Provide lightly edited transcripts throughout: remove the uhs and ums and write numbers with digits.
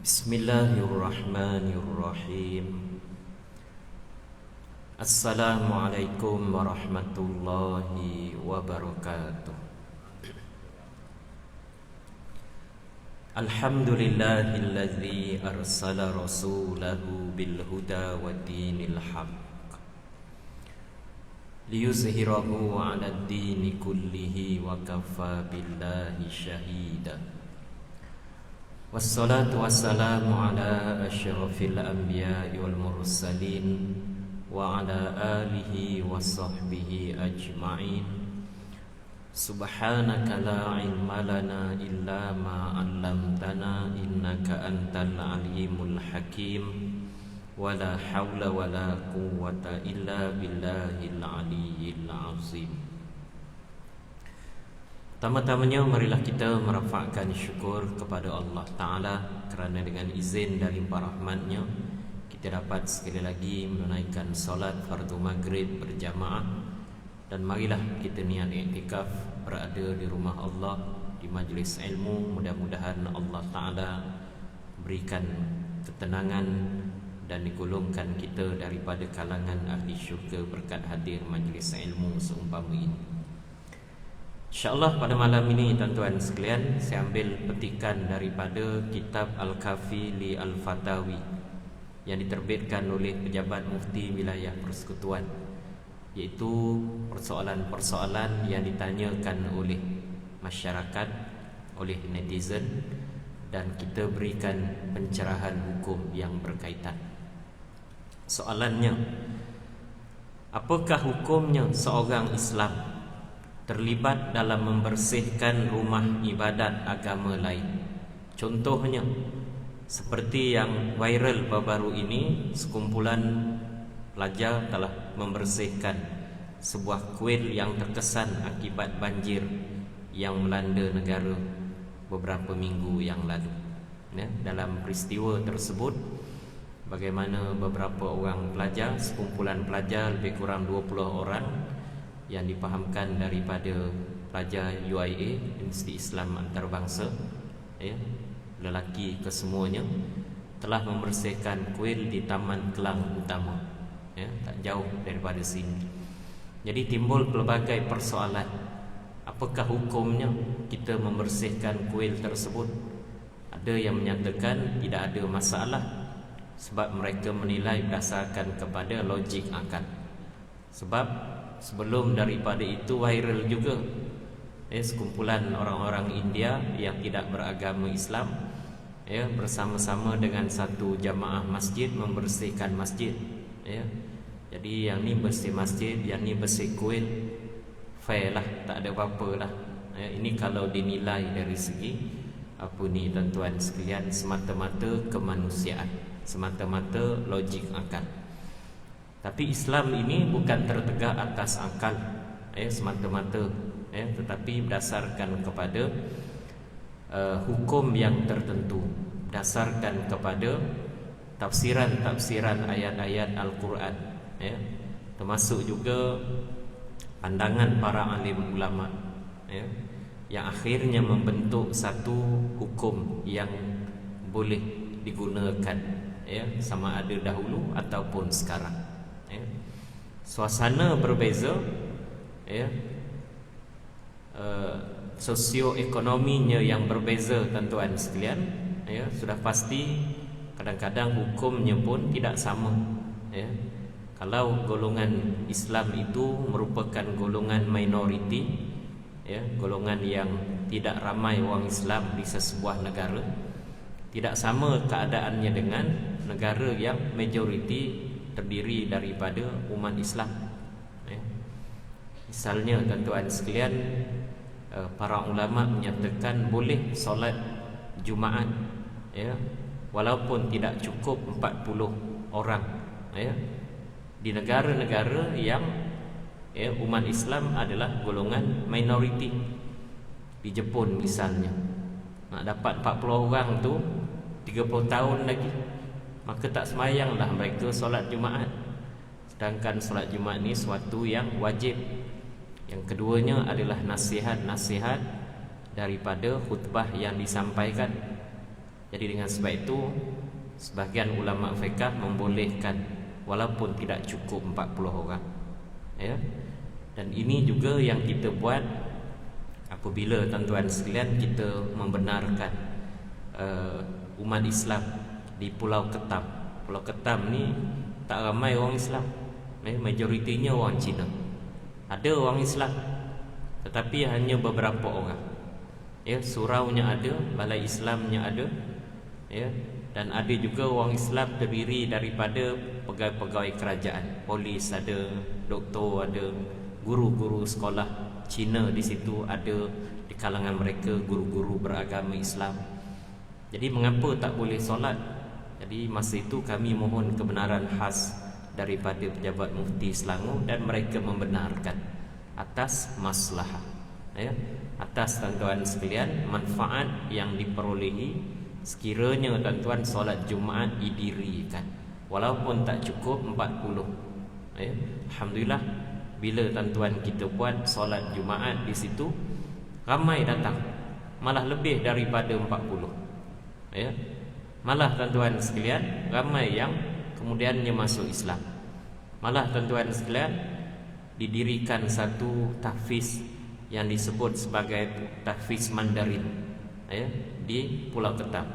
Bismillahirrahmanirrahim. Assalamualaikum warahmatullahi wabarakatuh. Alhamdulillahilladzi arsala rasulahu bil huda wa dinil haqq liyuzhirahu 'alad dini kullihi wa kafa billahi shahida. Wassalatu wassalamu ala asyrafil anbiya'i wal mursalin wa ala alihi wa sahbihi ajma'in. Subhanaka la ilma lana illa ma 'allamtana innaka antal alimul hakim. Wa la hawla wa la quwwata illa billahil aliyyil azim. Pertama-tamanya marilah kita merafakkan syukur kepada Allah Ta'ala kerana dengan izin dari rahmat-Nya kita dapat sekali lagi menunaikan solat fardu maghrib berjamaah. Dan marilah kita niat iktikaf berada di rumah Allah, di majlis ilmu. Mudah-mudahan Allah Ta'ala berikan ketenangan dan digolongkan kita daripada kalangan ahli syurga berkat hadir majlis ilmu seumpama ini. InsyaAllah pada malam ini tuan-tuan sekalian, saya ambil petikan daripada kitab Al-Kafi li Al-Fatawi yang diterbitkan oleh Pejabat Mufti Wilayah Persekutuan, iaitu persoalan-persoalan yang ditanyakan oleh masyarakat, oleh netizen, dan kita berikan pencerahan hukum yang berkaitan. Soalannya, apakah hukumnya seorang Islam terlibat dalam membersihkan rumah ibadat agama lain? Contohnya seperti yang viral baru-baru ini, sekumpulan pelajar telah membersihkan sebuah kuil yang terkesan akibat banjir yang melanda negara beberapa minggu yang lalu. Dalam peristiwa tersebut, bagaimana beberapa orang pelajar, sekumpulan pelajar lebih kurang 20 orang yang dipahamkan daripada pelajar UIA, Universiti Islam Antarabangsa, lelaki kesemuanya, telah membersihkan kuil di Taman Kelang Utama, tak jauh daripada sini. Jadi timbul pelbagai persoalan. Apakah hukumnya kita membersihkan kuil tersebut? Ada yang menyatakan tidak ada masalah, sebab mereka menilai berdasarkan kepada logik akal. Sebab sebelum daripada itu viral juga, sekumpulan orang-orang India yang tidak beragama Islam, bersama-sama dengan satu jamaah masjid membersihkan masjid. Jadi yang ni bersih masjid, yang ni bersih kuil, fair lah, tak ada apa-apa lah. Ini kalau dinilai dari segi apa ni tuan-tuan sekalian, semata-mata kemanusiaan, semata-mata logik akal. Tapi Islam ini bukan tertegak atas akal semata-mata, tetapi berdasarkan kepada hukum yang tertentu, berdasarkan kepada tafsiran-tafsiran ayat-ayat Al-Quran, termasuk juga pandangan para alim ulama, yang akhirnya membentuk satu hukum yang boleh digunakan, sama ada dahulu ataupun sekarang. Suasana berbeza, sosioekonominya yang berbeza tuan-tuan sekalian, sudah pasti kadang-kadang hukumnya pun tidak sama. Kalau golongan Islam itu merupakan golongan minoriti, golongan yang tidak ramai orang Islam di sesebuah negara, tidak sama keadaannya dengan negara yang majoriti terdiri daripada umat Islam. Misalnya tuan-tuan sekalian, para ulama menyatakan boleh solat Jumaat, walaupun tidak cukup 40 orang, di negara-negara yang umat Islam adalah golongan minoriti. Di Jepun misalnya, nak dapat 40 orang tu 30 tahun lagi, maka tak semayanglah mereka solat Jumaat. Sedangkan solat Jumaat ni suatu yang wajib. Yang keduanya adalah nasihat-nasihat daripada khutbah yang disampaikan. Jadi dengan sebab itu sebahagian ulama fiqh membolehkan walaupun tidak cukup 40 orang, ya. Dan ini juga yang kita buat apabila tuan-tuan sekalian kita membenarkan umat Islam di Pulau Ketam. Pulau Ketam ni tak ramai orang Islam, majoritinya orang Cina. Ada orang Islam tetapi hanya beberapa orang, ya. Suraunya ada, balai Islamnya ada, ya. Dan ada juga orang Islam terdiri daripada pegawai-pegawai kerajaan, polis ada, doktor ada, guru-guru sekolah Cina di situ ada, di kalangan mereka guru-guru beragama Islam. Jadi mengapa tak boleh solat? Jadi masa itu kami mohon kebenaran khas daripada pejabat Mufti Selangor dan mereka membenarkan atas maslahah, ya, atas tuan-tuan sekalian manfaat yang diperolehi sekiranya tuan-tuan solat Jumaat didirikan walaupun tak cukup 40, ya. Alhamdulillah bila tuan-tuan kita buat solat Jumaat di situ ramai datang, malah lebih daripada 40, ya. Malah tuan-tuan sekalian ramai yang kemudiannya masuk Islam. Malah tuan-tuan sekalian didirikan satu tahfiz yang disebut sebagai tahfiz Mandarin, ya, di Pulau Ketam.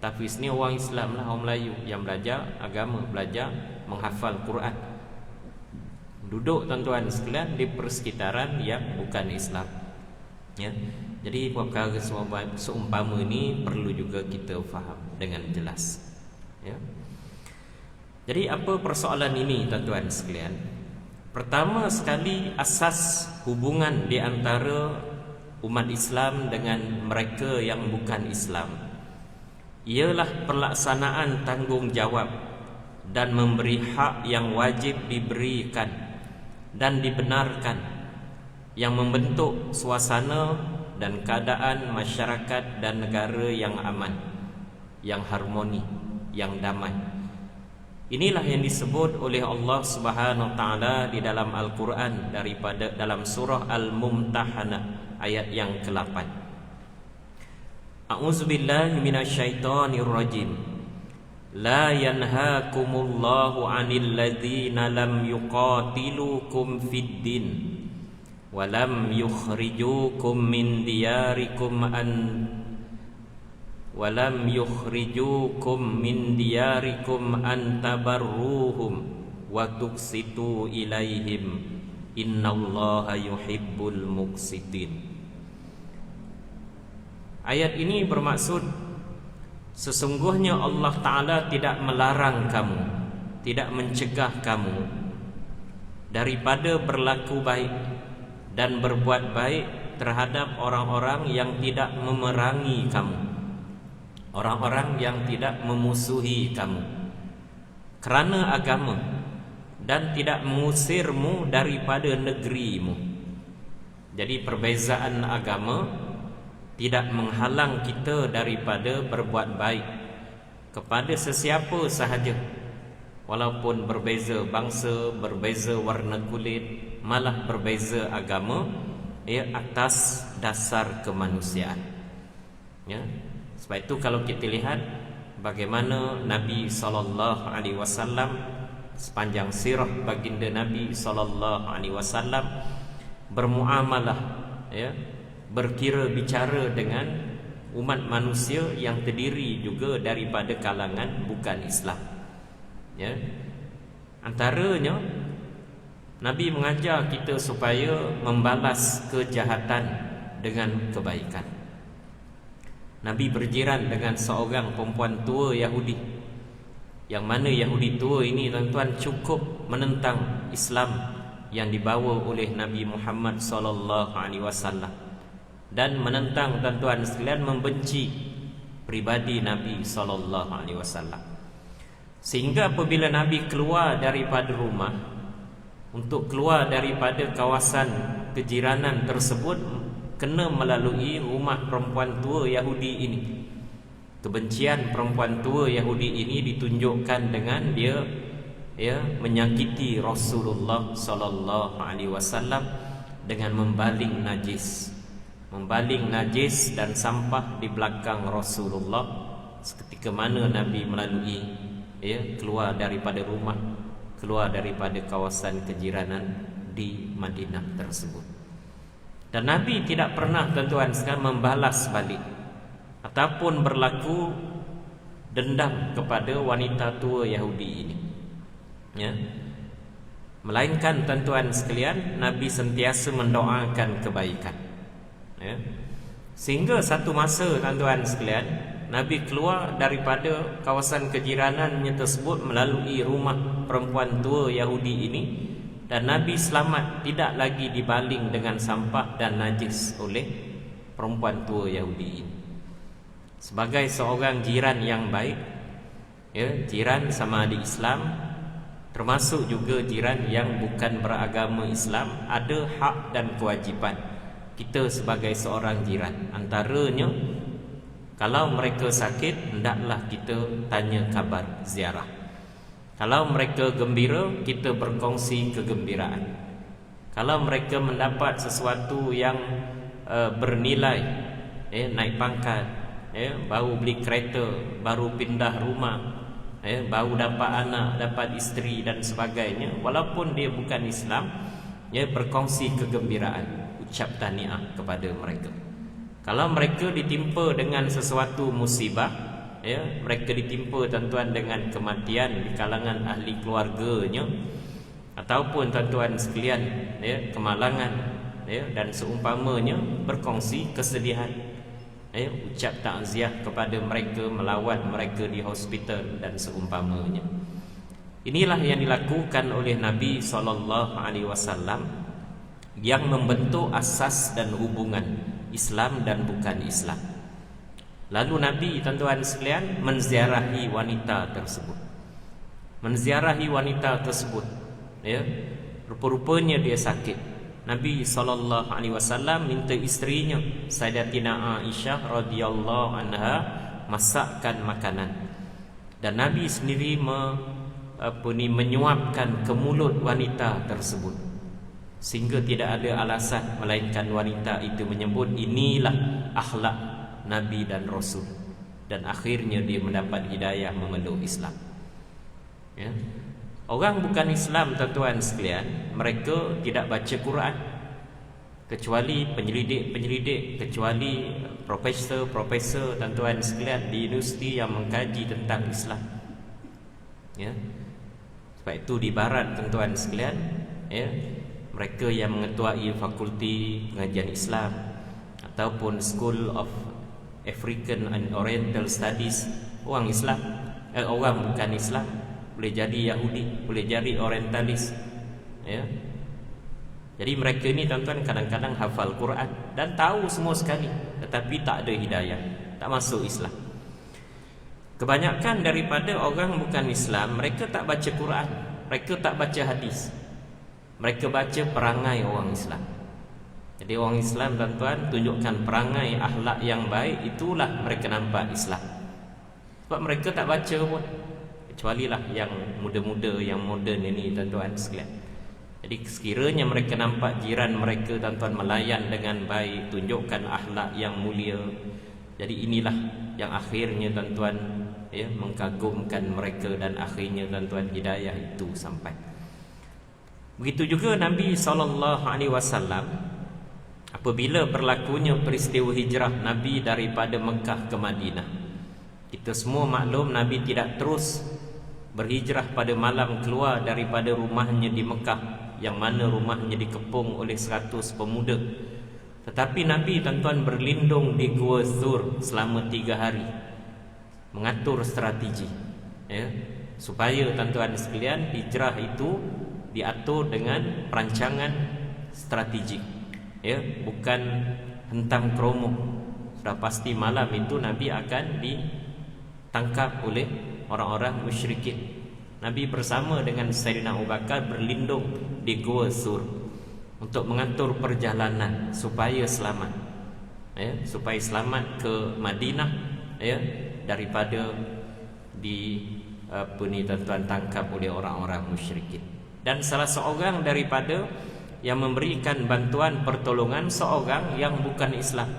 Tahfiz ni orang Islam lah, orang Melayu yang belajar agama, belajar menghafal Quran. Duduk tuan-tuan sekalian di persekitaran yang bukan Islam, ya. Jadi perkara seumpama ini perlu juga kita faham dengan jelas, ya. Jadi apa persoalan ini tuan-tuan sekalian? Pertama sekali, asas hubungan di antara umat Islam dengan mereka yang bukan Islam ialah pelaksanaan tanggungjawab dan memberi hak yang wajib diberikan dan dibenarkan, yang membentuk suasana dan keadaan masyarakat dan negara yang aman, yang harmoni, yang damai. Inilah yang disebut oleh Allah Subhanahu wa taala di dalam Al-Quran daripada dalam surah Al-Mumtahanah ayat yang ke-8. A'udzubillahi minasyaitonirrajim. La yanhaakumullahu 'anil ladzina lam yuqatilukum fid din wa lam yukhrijukum min diyarikum an tabarruhum wa tuqsitu ilaihim innallaha yuhibbul muqsitin. Ayat ini bermaksud sesungguhnya Allah Ta'ala tidak melarang kamu, tidak mencegah kamu daripada berlaku baik dan berbuat baik terhadap orang-orang yang tidak memerangi kamu, orang-orang yang tidak memusuhi kamu kerana agama dan tidak mengusirmu daripada negerimu. Jadi perbezaan agama tidak menghalang kita daripada berbuat baik kepada sesiapa sahaja, walaupun berbeza bangsa, berbeza warna kulit, malah berbeza agama, ya, atas dasar kemanusiaan, ya. Sebab itu kalau kita lihat bagaimana Nabi SAW sepanjang sirah baginda Nabi SAW bermuamalah, ya, berkira bicara dengan umat manusia yang terdiri juga daripada kalangan bukan Islam, ya. Antaranya Nabi mengajar kita supaya membalas kejahatan dengan kebaikan. Nabi berjiran dengan seorang perempuan tua Yahudi, yang mana Yahudi tua ini tuan-tuan cukup menentang Islam yang dibawa oleh Nabi Muhammad SAW dan menentang tuan-tuan sekalian membenci pribadi Nabi SAW. Sehingga apabila Nabi keluar daripada rumah untuk keluar daripada kawasan kejiranan tersebut, kena melalui rumah perempuan tua Yahudi ini. Kebencian perempuan tua Yahudi ini ditunjukkan dengan dia, ya, menyakiti Rasulullah SAW dengan membaling najis dan sampah di belakang Rasulullah seketika mana Nabi melalui keluar daripada rumah, keluar daripada kawasan kejiranan di Madinah tersebut. Dan Nabi tidak pernah tuan-tuan sekalian membalas balik ataupun berlaku dendam kepada wanita tua Yahudi ini, ya. Melainkan tuan-tuan sekalian, Nabi sentiasa mendoakan kebaikan, ya. Sehingga satu masa tuan-tuan sekalian, Nabi keluar daripada kawasan kejiranannya tersebut melalui rumah perempuan tua Yahudi ini, dan Nabi selamat, tidak lagi dibaling dengan sampah dan najis oleh perempuan tua Yahudi ini. Sebagai seorang jiran yang baik, ya, jiran sama ada Islam, termasuk juga jiran yang bukan beragama Islam, ada hak dan kewajipan kita sebagai seorang jiran. Antaranya, kalau mereka sakit, hendaklah kita tanya khabar, ziarah. Kalau mereka gembira, kita berkongsi kegembiraan. Kalau mereka mendapat sesuatu yang bernilai, naik pangkat, baru beli kereta, baru pindah rumah, baru dapat anak, dapat isteri dan sebagainya, walaupun dia bukan Islam, berkongsi kegembiraan, ucap tahniah kepada mereka. Kalau mereka ditimpa dengan sesuatu musibah, mereka ditimpa tuan-tuan dengan kematian di kalangan ahli keluarganya, ataupun tuan-tuan sekalian, kemalangan, dan seumpamanya, berkongsi kesedihan, ucap takziah kepada mereka, melawat mereka di hospital dan seumpamanya. Inilah yang dilakukan oleh Nabi SAW yang membentuk asas dan hubungan Islam dan bukan Islam. Lalu Nabi tuan-tuan sekalian menziarahi wanita tersebut. Rupa-rupanya dia sakit. Nabi SAW minta isterinya Sayyidatina Aisyah radhiyallahu anha masakkan makanan, dan Nabi sendiri menyuapkan ke mulut wanita tersebut, sehingga tidak ada alasan melainkan wanita itu menyebut inilah akhlak Nabi dan Rasul, dan akhirnya dia mendapat hidayah memeluk Islam, ya. Orang bukan Islam tuan-tuan sekalian, mereka tidak baca Quran, kecuali penyelidik-penyelidik, kecuali profesor-profesor tuan-tuan sekalian di universiti yang mengkaji tentang Islam, ya. Sebab itu di barat tuan-tuan sekalian, mereka yang mengetuai fakulti pengajian Islam ataupun School of African and Oriental Studies, orang Islam, orang bukan Islam, boleh jadi Yahudi, boleh jadi Orientalis, ya. Jadi mereka ini tuan-tuan kadang-kadang hafal Quran dan tahu semua sekali, tetapi tak ada hidayah, tak masuk Islam. Kebanyakan daripada orang bukan Islam, mereka tak baca Quran, mereka tak baca hadis, mereka baca perangai orang Islam. Jadi orang Islam tuan-tuan tunjukkan perangai akhlak yang baik, itulah mereka nampak Islam. Sebab mereka tak baca pun, kecuali lah yang muda-muda, yang moden ini tuan-tuan sekalian. Jadi sekiranya mereka nampak jiran mereka tuan-tuan melayan dengan baik, tunjukkan akhlak yang mulia, jadi inilah yang akhirnya tuan-tuan, mengagumkan mereka, dan akhirnya tuan-tuan hidayah itu sampai. Begitu juga Nabi SAW apabila berlakunya peristiwa hijrah Nabi daripada Mekah ke Madinah. Kita semua maklum Nabi tidak terus berhijrah pada malam keluar daripada rumahnya di Mekah, yang mana rumahnya dikepung oleh 100 pemuda. Tetapi Nabi tuan-tuan berlindung di Gua Zur selama 3 hari, mengatur strategi, supaya tuan-tuan sekalian hijrah itu diatur dengan perancangan strategik, bukan hentam kromo. Sudah pasti malam itu Nabi akan ditangkap oleh orang-orang musyrikin. Nabi bersama dengan Sayyidina Abu Bakar berlindung di Gua Zur untuk mengatur perjalanan supaya selamat, supaya selamat ke Madinah, daripada tuan-tuan tangkap oleh orang-orang musyrikin. Dan salah seorang daripada yang memberikan bantuan pertolongan seorang yang bukan Islam,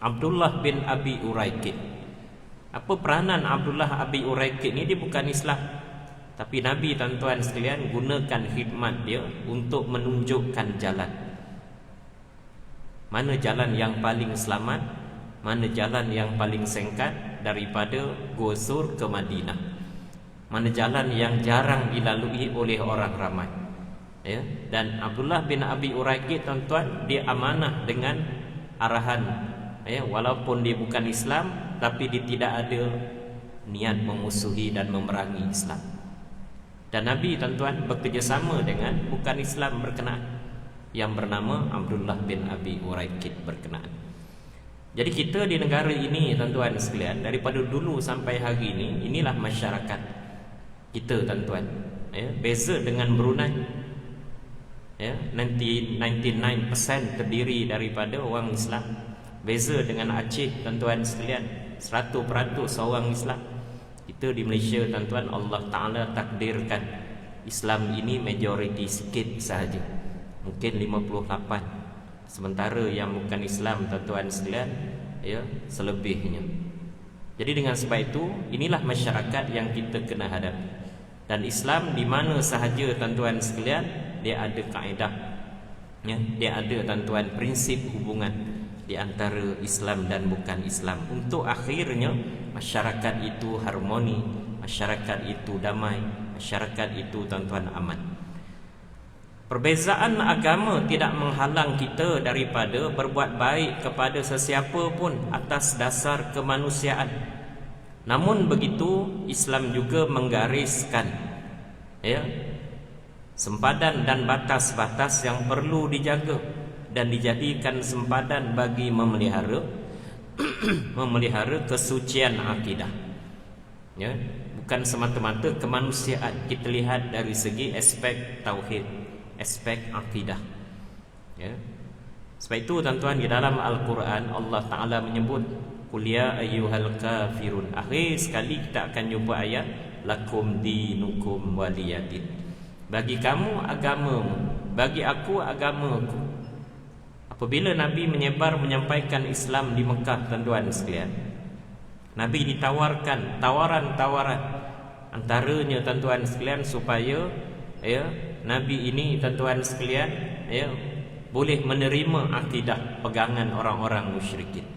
Abdullah bin Abi Uraiqid. Apa peranan Abdullah Abi Uraikid ni? Dia bukan Islam, tapi Nabi tuan-tuan sekalian gunakan khidmat dia untuk menunjukkan jalan. Mana jalan yang paling selamat, mana jalan yang paling singkat daripada Gua Sur ke Madinah, mana jalan yang jarang dilalui oleh orang ramai. Ya, dan Abdullah bin Abi Uraikid tuan-tuan, dia amanah dengan arahan, ya, walaupun dia bukan Islam, tapi dia tidak ada niat memusuhi dan memerangi Islam. Dan Nabi tuan-tuan bekerjasama dengan bukan Islam berkenaan yang bernama Abdullah bin Abi Uraikid berkenaan. Jadi kita di negara ini tuan-tuan sekalian, daripada dulu sampai hari ini, inilah masyarakat kita tuan-tuan. Ya, beza dengan Brunei. Ya, 99% terdiri daripada orang Islam. Beza dengan Aceh tuan-tuan sekalian, 100% orang Islam. Kita di Malaysia tuan-tuan, Allah Ta'ala takdirkan Islam ini majoriti sikit sahaja, mungkin 58. Sementara yang bukan Islam tuan-tuan sekalian, ya, selebihnya. Jadi dengan sebab itu, inilah masyarakat yang kita kena hadapi. Dan Islam di mana sahaja tuan-tuan sekalian, dia ada kaedah, ya, dia ada tuan-tuan prinsip hubungan di antara Islam dan bukan Islam, untuk akhirnya masyarakat itu harmoni, masyarakat itu damai, masyarakat itu tuan-tuan aman. Perbezaan agama tidak menghalang kita daripada berbuat baik kepada sesiapa pun atas dasar kemanusiaan. Namun begitu, Islam juga menggariskan, ya, sempadan dan batas-batas yang perlu dijaga dan dijadikan sempadan bagi memelihara memelihara kesucian akidah. Ya, bukan semata-mata kemanusiaan. Kita lihat dari segi aspek tauhid, aspek akidah. Ya. Sebab itu tuan-tuan, di dalam Al-Quran Allah Ta'ala menyebut qul ya ayyuhal kafirun. Akhir sekali kita akan jumpa ayat lakum dinukum waliyadin. Bagi kamu agamamu, bagi aku agamaku. Apabila Nabi menyampaikan Islam di Mekah tuan-tuan sekalian, Nabi ditawarkan tawaran-tawaran, antaranya tuan-tuan sekalian supaya, ya, Nabi ini tuan-tuan sekalian, ya, boleh menerima akidah pegangan orang-orang musyrikin.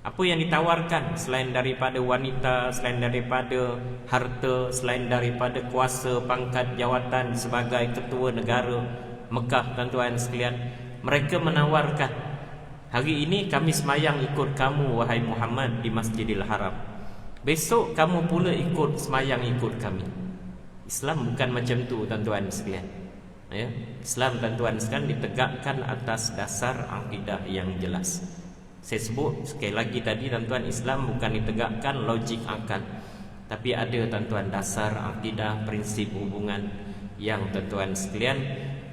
Apa yang ditawarkan selain daripada wanita, selain daripada harta, selain daripada kuasa, pangkat, jawatan sebagai ketua negara Mekah tuan-tuan sekalian, mereka menawarkan, hari ini kami semayang ikut kamu wahai Muhammad di Masjidil Haram, besok kamu pula ikut semayang ikut kami. Islam bukan macam tu tuan-tuan sekalian, ya. Islam tuan-tuan sekalian ditegakkan atas dasar akidah yang jelas. Saya sebut sekali lagi tadi tuan-tuan, Islam bukan ditegakkan logik akal, tapi ada tuan-tuan dasar akidah, prinsip hubungan yang tuan-tuan sekalian,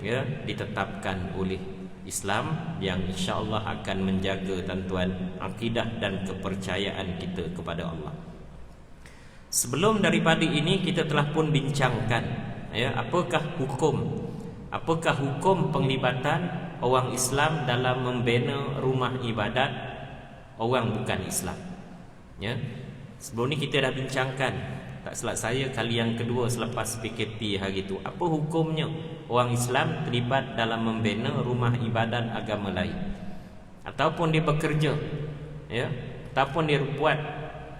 ya, ditetapkan oleh Islam, yang insya-Allah akan menjaga tuan-tuan akidah dan kepercayaan kita kepada Allah. Sebelum daripada ini kita telah pun bincangkan, ya, apakah hukum penglibatan orang Islam dalam membina rumah ibadat orang bukan Islam. Ya. Sebelum ni kita dah bincangkan, tak silap saya kali yang kedua selepas PKP hari itu, apa hukumnya orang Islam terlibat dalam membina rumah ibadat agama lain, ataupun dia bekerja, ya, ataupun dia buat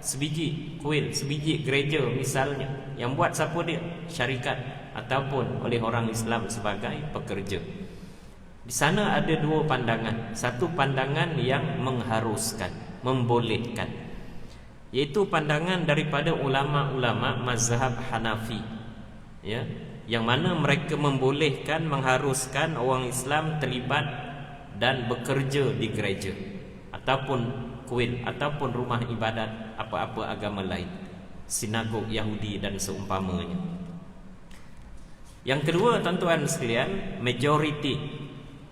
sebiji kuil, sebiji gereja misalnya, yang buat siapa dia? Syarikat ataupun oleh orang Islam sebagai pekerja. Di sana ada dua pandangan. Satu pandangan yang mengharuskan, membolehkan, iaitu pandangan daripada ulama-ulama mazhab Hanafi, ya, yang mana mereka membolehkan, mengharuskan orang Islam terlibat dan bekerja di gereja ataupun kuil ataupun rumah ibadat apa-apa agama lain, sinagog Yahudi dan seumpamanya. Yang kedua tuan-tuan sekalian, majoriti,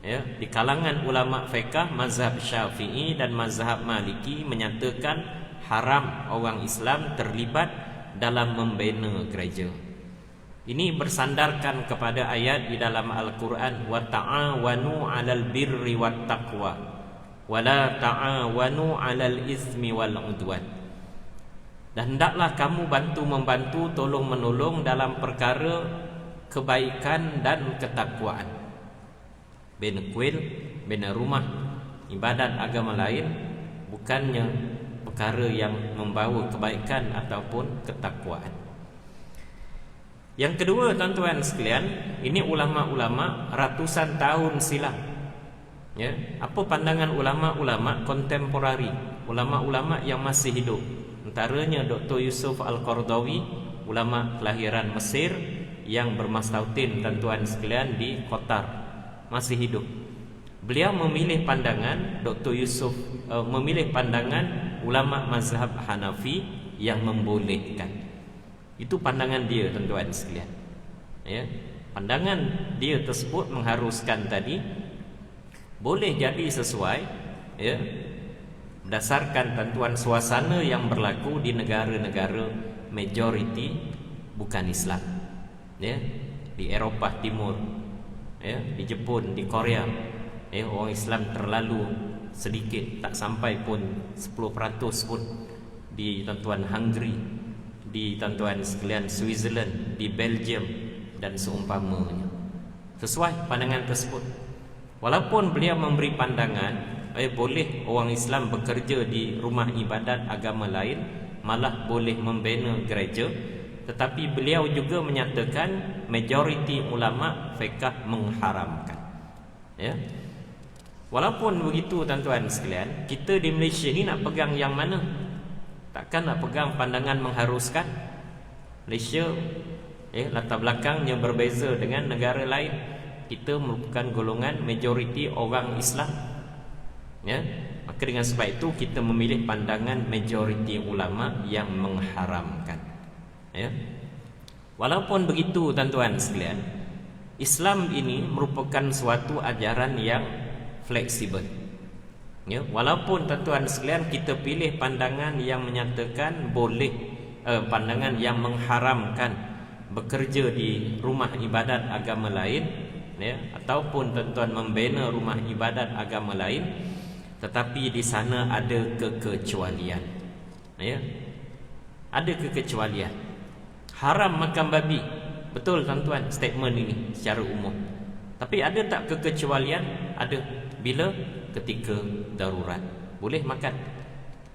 ya, di kalangan ulama fiqh mazhab Syafi'i dan mazhab Maliki menyatakan haram orang Islam terlibat dalam membina gereja. Ini bersandarkan kepada ayat di dalam Al-Quran, wa ta'awanu 'alal birri wat taqwa wa la ta'awanu 'alal ismi wal 'udwan. Dan hendaklah kamu membantu, tolong menolong dalam perkara kebaikan dan ketakwaan. Bina kuil, bina rumah ibadat agama lain bukannya perkara yang membawa kebaikan ataupun ketakwaan. Yang kedua, tuan-tuan sekalian, ini ulama-ulama ratusan tahun silam. Ya, apa pandangan ulama-ulama kontemporari, ulama-ulama yang masih hidup? Antaranya Dr. Yusuf Al-Qaradawi, ulama kelahiran Mesir yang bermastautin, tuan-tuan sekalian, di Qatar, masih hidup. Beliau memilih pandangan, Dr. Yusuf memilih pandangan ulama mazhab Hanafi yang membolehkan. Itu pandangan dia, tuan-tuan sekalian. Ya, pandangan dia tersebut mengharuskan tadi boleh jadi sesuai, ya, berdasarkan tentuan suasana yang berlaku di negara-negara majoriti bukan Islam, ya, di Eropah Timur, ya, di Jepun, di Korea, ya, orang Islam terlalu sedikit, tak sampai pun 10% pun. Di tentuan Hungary, di tentuan sekalian Switzerland, di Belgium dan seumpamanya. Sesuai pandangan tersebut. Walaupun beliau memberi pandangan boleh orang Islam bekerja di rumah ibadat agama lain, malah boleh membina gereja, tetapi beliau juga menyatakan majoriti ulama fiqh mengharamkan. Ya. Walaupun begitu, tuan-tuan sekalian, kita di Malaysia ni nak pegang yang mana? Takkan nak pegang pandangan mengharuskan? Malaysia latar belakangnya berbeza dengan negara lain. Kita merupakan golongan majoriti orang Islam. Ya, maka dengan sebab itu kita memilih pandangan majoriti ulama yang mengharamkan. Ya. Walaupun begitu, tuan-tuan sekalian, Islam ini merupakan suatu ajaran yang fleksibel. Ya, walaupun tuan-tuan sekalian kita pilih pandangan yang menyatakan boleh, pandangan yang mengharamkan bekerja di rumah ibadat agama lain, ya, ataupun tuan-tuan membina rumah ibadat agama lain, tetapi di sana ada kekecualian. Ya, ada kekecualian. Haram makan babi, betul tuan-tuan statement ini secara umum. Tapi ada tak kekecualian? Ada. Bila? Ketika darurat, boleh makan,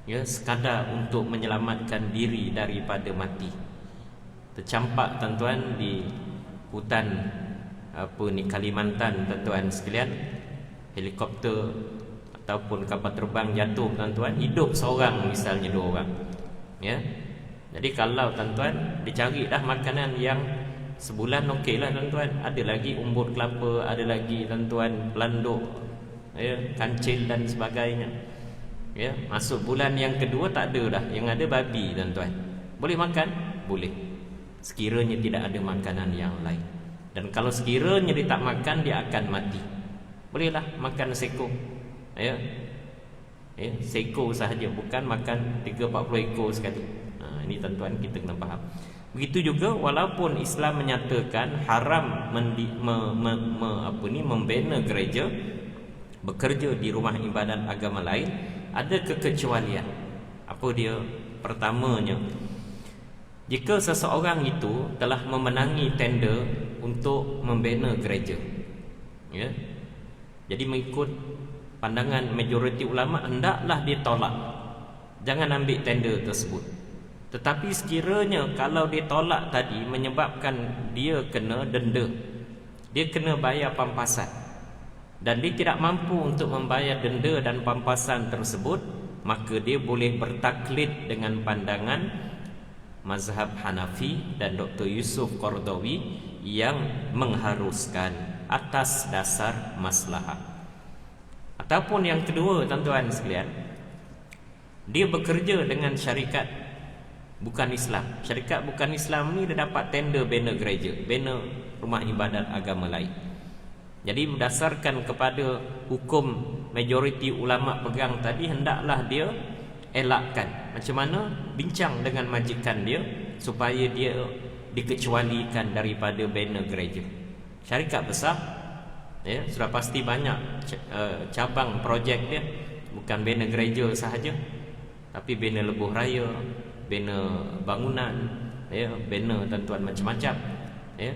ya, sekadar untuk menyelamatkan diri daripada mati. Tercampak tuan-tuan di hutan Kalimantan, tuan-tuan sekalian, helikopter ataupun kapal terbang jatuh, tuan-tuan, hidup seorang misalnya 2 orang. Ya. Jadi kalau tuan-tuan dicari dah makanan yang sebulan okeylah, tuan-tuan. Ada lagi umbut kelapa, ada lagi tuan-tuan pelanduk, ya, kancil dan sebagainya. Ya, masuk bulan yang kedua tak ada dah, yang ada babi, tuan-tuan. Boleh makan? Boleh. Sekiranya tidak ada makanan yang lain. Dan kalau sekiranya dia tak makan, dia akan mati. Bolehlah makan seko. Ya. Ya, seko sahaja, bukan makan 3-40 ekor sekali. Ini tuan-tuan kita kena faham. Begitu juga walaupun Islam menyatakan haram membina gereja, bekerja di rumah ibadat agama lain, ada kekecualian. Apa dia? Pertamanya, jika seseorang itu telah memenangi tender untuk membina gereja, ya, jadi mengikut pandangan majoriti ulama, hendaklah ditolak. Jangan ambil tender tersebut. Tetapi sekiranya kalau ditolak tadi menyebabkan dia kena denda, dia kena bayar pampasan, dan dia tidak mampu untuk membayar denda dan pampasan tersebut, maka dia boleh bertaklid dengan pandangan mazhab Hanafi dan Dr. Yusuf Qaradawi yang mengharuskan atas dasar maslahat. Ataupun yang kedua, tuan-tuan sekalian, dia bekerja dengan syarikat bukan Islam. Syarikat bukan Islam ni dia dapat tender bina gereja, bina rumah ibadat agama lain. Jadi berdasarkan kepada hukum majoriti ulama pegang tadi, hendaklah dia elakkan. Macam mana? Bincang dengan majikan dia supaya dia dikecualikan daripada bina gereja. Syarikat besar, ya, sudah pasti banyak cabang projek dia. Bukan bina gereja sahaja, tapi bina lebuh raya, banner bangunan, ya, banner tuan-tuan macam-macam, ya.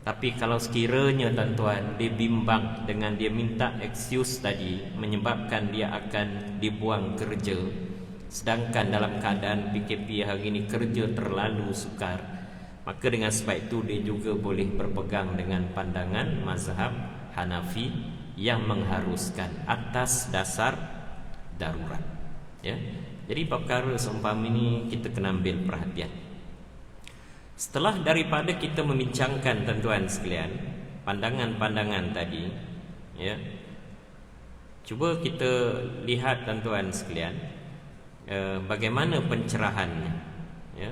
Tapi kalau sekiranya tuan-tuan dia bimbang dengan dia minta excuse tadi menyebabkan dia akan dibuang kerja, sedangkan dalam keadaan PKP hari ini kerja terlalu sukar, maka dengan sebab itu dia juga boleh berpegang dengan pandangan mazhab Hanafi yang mengharuskan atas dasar darurat, ya. Jadi perkara seumpama ini kita kena ambil perhatian. Setelah daripada kita membincangkan tuan-tuan sekalian pandangan-pandangan tadi, ya, cuba kita lihat tuan-tuan sekalian bagaimana pencerahannya, ya.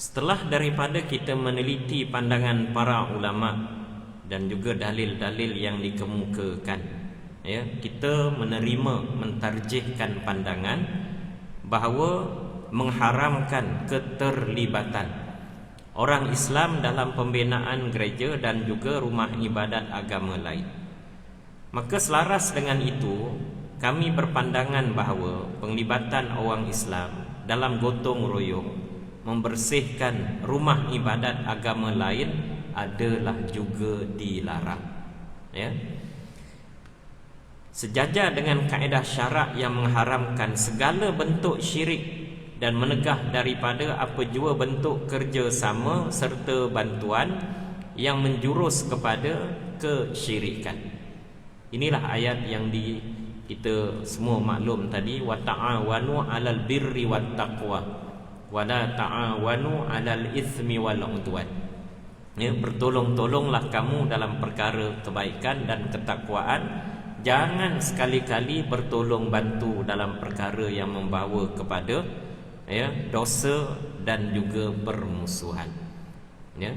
Setelah daripada kita meneliti pandangan para ulama dan juga dalil-dalil yang dikemukakan, ya, kita menerima mentarjihkan pandangan bahawa mengharamkan keterlibatan orang Islam dalam pembinaan gereja dan juga rumah ibadat agama lain. Maka selaras dengan itu, kami berpandangan bahawa penglibatan orang Islam dalam gotong royong membersihkan rumah ibadat agama lain adalah juga dilarang, ya. Sejajar dengan kaedah syarak yang mengharamkan segala bentuk syirik dan menegah daripada apa jua bentuk kerjasama serta bantuan yang menjurus kepada kesyirikan. Inilah ayat yang kita semua maklum tadi, wa ta'awanu 'alal birri wat taqwa wala ta'awanu 'alal itsmi wal 'udwan. Ya, bertolong-tolonglah kamu dalam perkara kebaikan dan ketakwaan. Jangan sekali-kali bertolong bantu dalam perkara yang membawa kepada, ya, dosa dan juga permusuhan. Ya.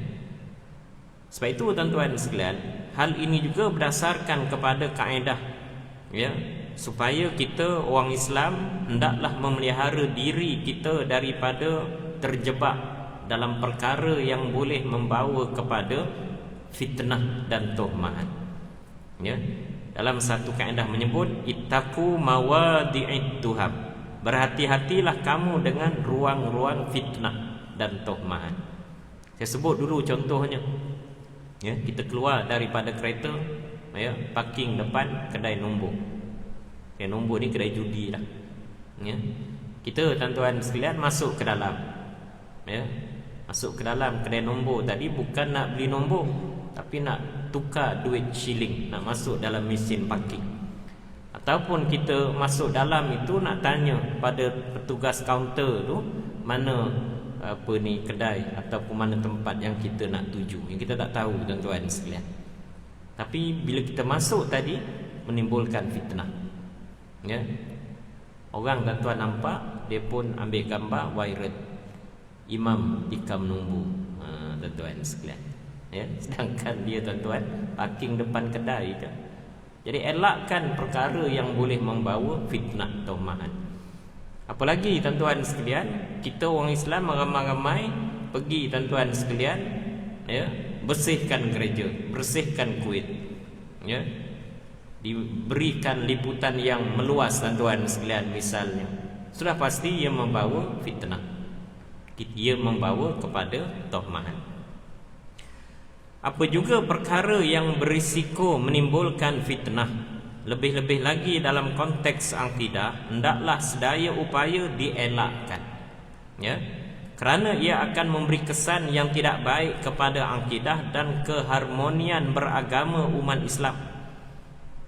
Sebab itu tuan-tuan sekalian, hal ini juga berdasarkan kepada kaedah, ya, supaya kita orang Islam hendaklah memelihara diri kita daripada terjebak dalam perkara yang boleh membawa kepada fitnah dan tuhmat. Ya, dalam satu kaedah menyebut ittaqu mawadi'it tuham. Berhati-hatilah kamu dengan ruang-ruang fitnah dan tuhmat. Saya sebut dulu contohnya. Ya, kita keluar daripada kereta, ya, parking depan kedai nombor. Kedai nombor ni kedai judi lah, ya. Kita tuan-tuan sekalian masuk ke dalam, ya, masuk ke dalam kedai nombor tadi bukan nak beli nombor, tapi nak tukar duit shilling, nak masuk dalam mesin parking. Ataupun kita masuk dalam itu nak tanya pada petugas kaunter tu mana apa ni kedai ataupun mana tempat yang kita nak tuju, yang kita tak tahu tuan-tuan sekalian. Tapi bila kita masuk tadi menimbulkan fitnah. Ya. Orang tuan-tuan nampak, dia pun ambil gambar viral imam tikam numbu, tuan-tuan sekalian. Ya, sedangkan dia tuan-tuan parking depan kedai je. Jadi elakkan perkara yang boleh membawa fitnah tuhmat. Apalagi tuan-tuan sekalian, kita orang Islam ramai-ramai pergi tuan-tuan sekalian, ya, bersihkan gereja, bersihkan kuil, ya. Diberikan liputan yang meluas tuan-tuan sekalian misalnya, sudah pasti ia membawa fitnah, ia membawa kepada tuhmat. Apa juga perkara yang berisiko menimbulkan fitnah, lebih-lebih lagi dalam konteks akidah, hendaklah sedaya upaya dielakkan, ya, kerana ia akan memberi kesan yang tidak baik kepada akidah dan keharmonian beragama umat Islam.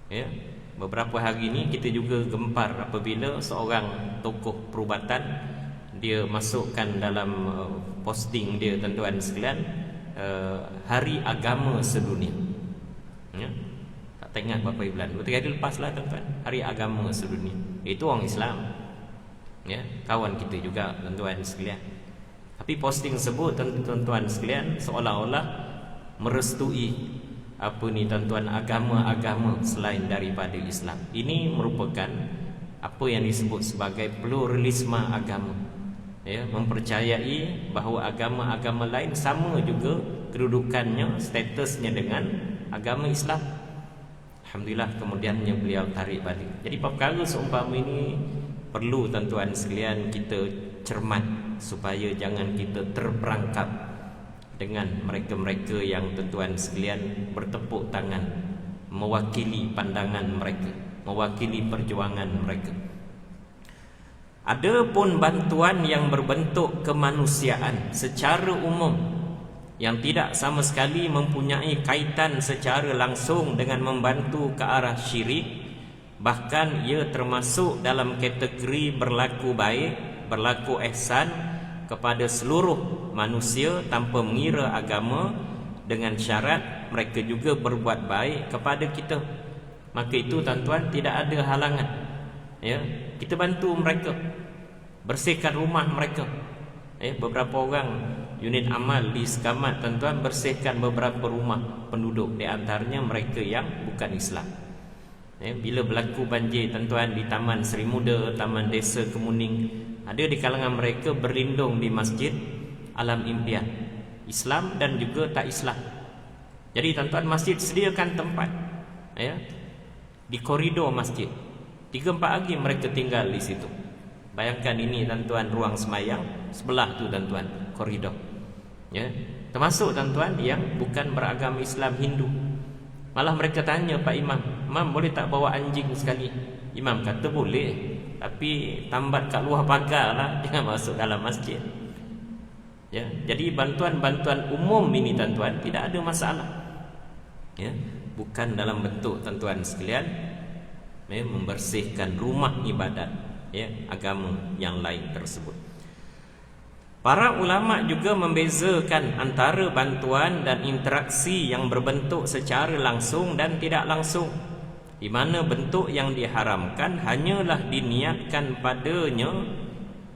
Ya, beberapa hari ini kita juga gempar apabila seorang tokoh perubatan dia masukkan dalam posting dia tuan-tuan sekalian, hari agama sedunia. Ya, tak tak ingat berapa bulan, 2-3 hari lepas lah tuan-tuan, Hari Agama Sedunia. Itu orang Islam, ya, kawan kita juga tuan-tuan sekalian. Tapi posting tersebut tuan-tuan sekalian seolah-olah merestui apa ni tuan-tuan, agama-agama selain daripada Islam. Ini merupakan apa yang disebut sebagai pluralisme agama, ya, mempercayai bahawa agama-agama lain sama juga kedudukannya, statusnya dengan agama Islam. Alhamdulillah kemudiannya beliau tarik balik. Jadi perkara seumpama ini perlu tuan-tuan sekalian kita cermat supaya jangan kita terperangkap dengan mereka-mereka yang tuan-tuan sekalian bertepuk tangan mewakili pandangan mereka, mewakili perjuangan mereka. Ada pun bantuan yang berbentuk kemanusiaan secara umum yang tidak sama sekali mempunyai kaitan secara langsung dengan membantu ke arah syirik, bahkan ia termasuk dalam kategori berlaku baik, berlaku ihsan kepada seluruh manusia tanpa mengira agama, dengan syarat mereka juga berbuat baik kepada kita. Maka itu tuan-tuan tidak ada halangan, ya, kita bantu mereka, bersihkan rumah mereka. Beberapa orang unit amal di Sekamat tuan-tuan bersihkan beberapa rumah penduduk, di antaranya mereka yang bukan Islam. Bila berlaku banjir tuan-tuan di Taman Seri Muda, Taman Desa Kemuning, ada di kalangan mereka berlindung di Masjid Alam Impian, Islam dan juga tak Islam. Jadi tuan-tuan, masjid sediakan tempat, ya, di koridor masjid. 3-4 hari mereka tinggal di situ. Bayangkan ini tuan-tuan, ruang semayang, sebelah tu tuan-tuan koridor, ya. Termasuk tuan-tuan yang bukan beragama Islam, Hindu. Malah mereka tanya Pak Imam, "Imam boleh tak bawa anjing sekali?" Imam kata boleh, tapi tambat kat luar pagar lah, jangan masuk dalam masjid, ya. Jadi bantuan-bantuan umum ini tuan-tuan tidak ada masalah, ya. Bukan dalam bentuk tuan-tuan sekalian, ya, membersihkan rumah ibadat, ya, agama yang lain tersebut. Para ulama juga membezakan antara bantuan dan interaksi yang berbentuk secara langsung dan tidak langsung, di mana bentuk yang diharamkan hanyalah diniatkan padanya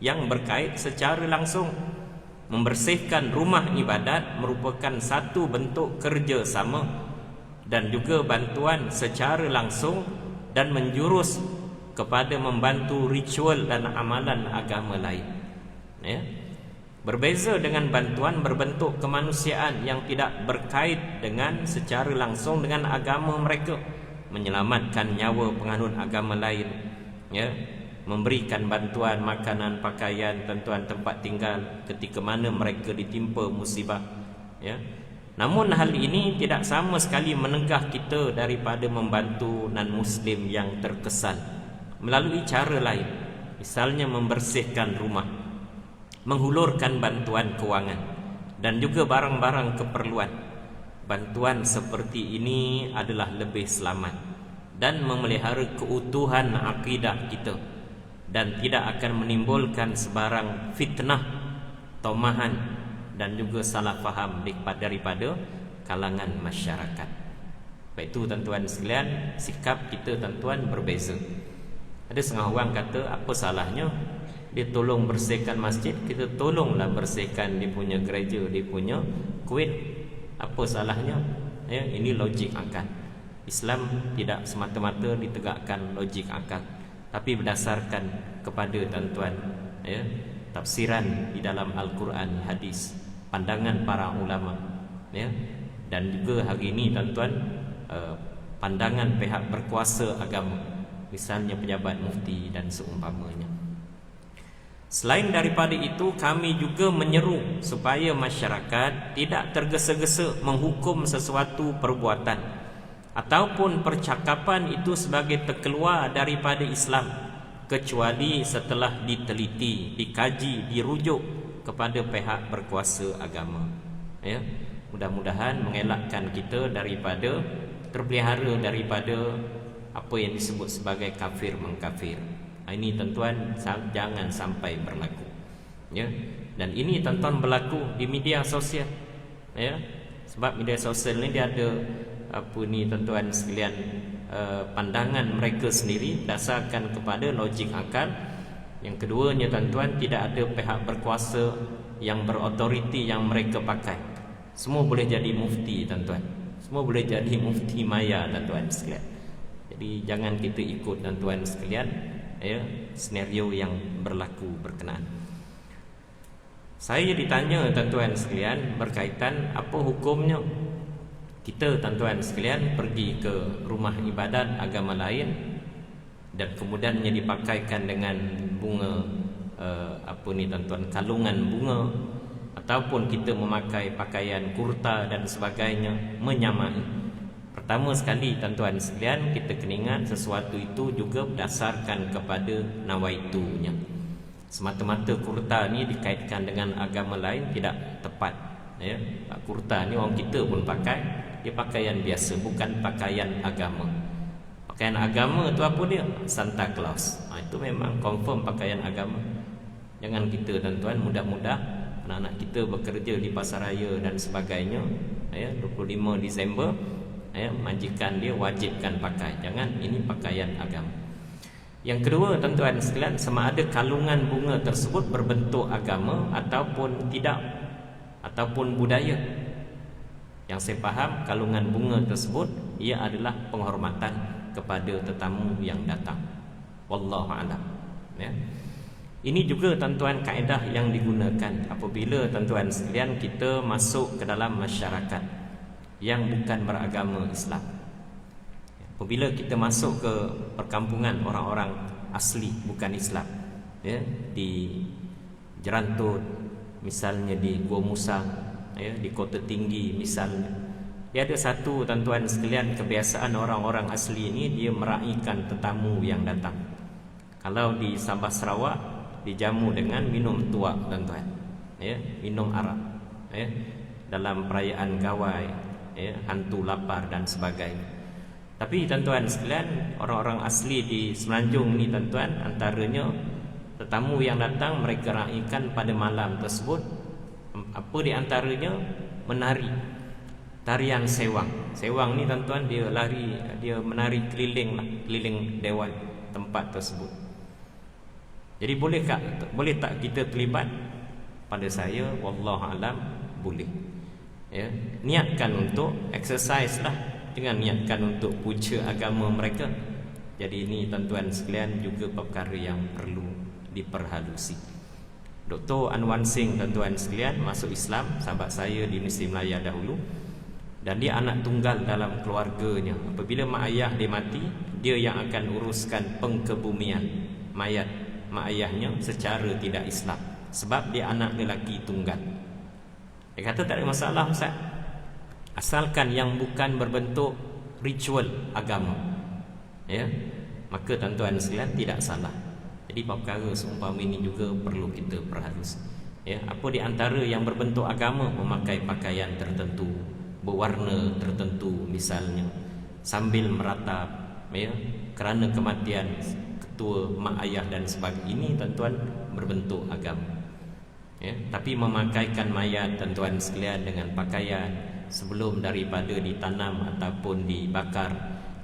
yang berkait secara langsung. Membersihkan rumah ibadat merupakan satu bentuk kerjasama dan juga bantuan secara langsung dan menjurus kepada membantu ritual dan amalan agama lain, ya. Berbeza dengan bantuan berbentuk kemanusiaan yang tidak berkait dengan secara langsung dengan agama mereka, menyelamatkan nyawa penganut agama lain, ya, memberikan bantuan makanan, pakaian, tuan-tuan, tempat tinggal ketika mana mereka ditimpa musibah, ya. Namun hal ini tidak sama sekali menegah kita daripada membantu non-Muslim yang terkesan melalui cara lain, misalnya membersihkan rumah, menghulurkan bantuan kewangan dan juga barang-barang keperluan. Bantuan seperti ini adalah lebih selamat dan memelihara keutuhan akidah kita dan tidak akan menimbulkan sebarang fitnah, tomahan dan juga salah faham daripada kalangan masyarakat. Baik itu tuan-tuan sekalian, sikap kita tuan-tuan berbeza. Ada setengah orang kata, apa salahnya dia tolong bersihkan masjid, kita tolonglah bersihkan dia punya gereja, dia punya kuil. Apa salahnya? Ya, ini logik akal. Islam tidak semata-mata ditegakkan logik akal, tapi berdasarkan kepada tuan-tuan, ya, tafsiran di dalam Al-Quran, hadis, pandangan para ulama, ya. Dan juga hari ini tuan-tuan, pandangan pihak berkuasa agama, misalnya pejabat mufti dan seumpamanya. Selain daripada itu, kami juga menyeru supaya masyarakat tidak tergesa-gesa menghukum sesuatu perbuatan ataupun percakapan itu sebagai terkeluar daripada Islam, kecuali setelah diteliti, dikaji, dirujuk kepada pihak berkuasa agama, ya. Mudah-mudahan mengelakkan kita daripada terpelihara daripada apa yang disebut sebagai kafir mengkafir. Ini tuan-tuan jangan sampai berlaku, ya. Dan ini tuan-tuan berlaku di media sosial, ya. Sebab media sosial ni dia ada tuan-tuan sekalian, pandangan mereka sendiri dasarkan kepada logik akal. Yang keduanya tuan-tuan, tidak ada pihak berkuasa yang berautoriti yang mereka pakai. Semua boleh jadi mufti tuan-tuan. Semua boleh jadi mufti maya tuan-tuan sekalian. Jadi jangan kita ikut tuan-tuan sekalian senario yang berlaku berkenaan. Saya ditanya tuan-tuan sekalian berkaitan apa hukumnya kita tuan-tuan sekalian pergi ke rumah ibadat agama lain dan kemudiannya dipakaikan dengan bunga tuan-tuan, kalungan bunga, ataupun kita memakai pakaian kurta dan sebagainya, menyamai. Pertama sekali tuan-tuan sekalian, kita kena ingat sesuatu itu juga berdasarkan kepada nawaitunya. Semata-mata kurta ni dikaitkan dengan agama lain tidak tepat. Kurta ni orang kita pun pakai, dia pakaian biasa, bukan pakaian agama. Pakaian agama tu apa dia? Santa Claus. Itu memang confirm pakaian agama. Jangan kita tuan-tuan mudah-mudah anak-anak kita bekerja di pasaraya dan sebagainya, 25 Disember, majikan dia wajibkan pakai. Jangan, ini pakaian agama. Yang kedua tuan-tuan sekalian, sama ada kalungan bunga tersebut berbentuk agama ataupun tidak, ataupun budaya. Yang saya faham, kalungan bunga tersebut ia adalah penghormatan kepada tetamu yang datang. Wallahu a'lam. Ini juga tuan-tuan kaedah yang digunakan apabila tuan-tuan sekalian kita masuk ke dalam masyarakat yang bukan beragama Islam. Apabila kita masuk ke perkampungan orang-orang asli bukan Islam, di Jerantut misalnya, di Gua Musang, di Kota Tinggi misalnya, dia ada satu tuan-tuan sekalian kebiasaan orang-orang asli ini, dia meraihkan tetamu yang datang. Kalau di Sabah Sarawak dijamu dengan minum tuak tuan-tuan, minum arak, dalam perayaan gawai, hantu lapar dan sebagainya. Tapi tuan-tuan sekalian, orang-orang asli di Semenanjung ni tuan-tuan, antaranya tetamu yang datang mereka raihkan pada malam tersebut, apa di antaranya menari tarian sewang. Sewang ni tuan-tuan, dia menari keliling dewan tempat tersebut. Jadi boleh tak kita terlibat? Pada saya wallahu alam boleh. Niatkan untuk exercise lah, jangan niatkan untuk puja agama mereka. Jadi ini tuan-tuan sekalian juga perkara yang perlu diperhalusi. Dr. Anwan Singh tuan-tuan sekalian masuk Islam, sahabat saya di Universiti Melaya dahulu, dan dia anak tunggal dalam keluarganya. Apabila mak ayah dia mati, dia yang akan uruskan pengkebumian mayat mak ayahnya secara tidak Islam, sebab dia anak lelaki tunggal. Dia kata tak ada masalah Ustaz, asalkan yang bukan berbentuk ritual agama, maka tuan-tuan sekalian tidak salah. Jadi perkara seumpama ini juga perlu kita perhalus. Apa di antara yang berbentuk agama, memakai pakaian tertentu, berwarna tertentu misalnya, sambil meratap, kerana kematian ketua mak ayah dan sebagainya, ini tuan-tuan berbentuk agama. Tapi memakaikan mayat tuan-tuan sekalian dengan pakaian sebelum daripada ditanam ataupun dibakar,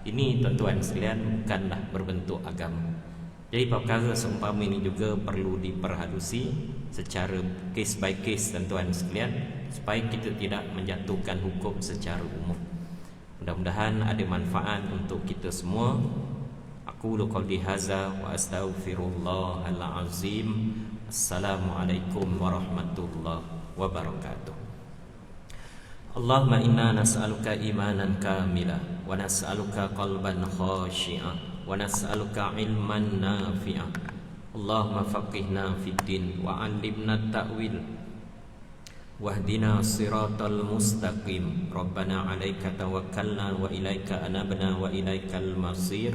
ini tuan-tuan sekalian bukanlah berbentuk agama. Jadi perkara seumpama ini juga perlu diperhalusi secara case by case tuan-tuan sekalian, supaya kita tidak menjatuhkan hukum secara umum. Mudah-mudahan ada manfaat untuk kita semua. Aku qauli hadza wa astaghfirullahal azim. Assalamualaikum warahmatullahi wabarakatuh. Allahumma inna nas'aluka imanan kamila wa nas'aluka qalban khashi'a wa nas'aluka ilman nafi'a. Allahumma faqihna fid din wa 'allimna ta'wil wahdina siratal mustaqim. Rabbana 'alaika tawakkalna wa ilaika anabna wa ilaikal masir.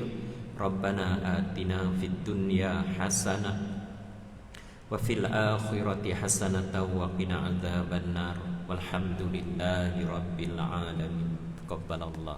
Rabbana atina fid dunya hasanah wa fil akhirati hasanatan wa qina adzabannar. Walhamdulillahi rabbil alamin. Taqabbalallah.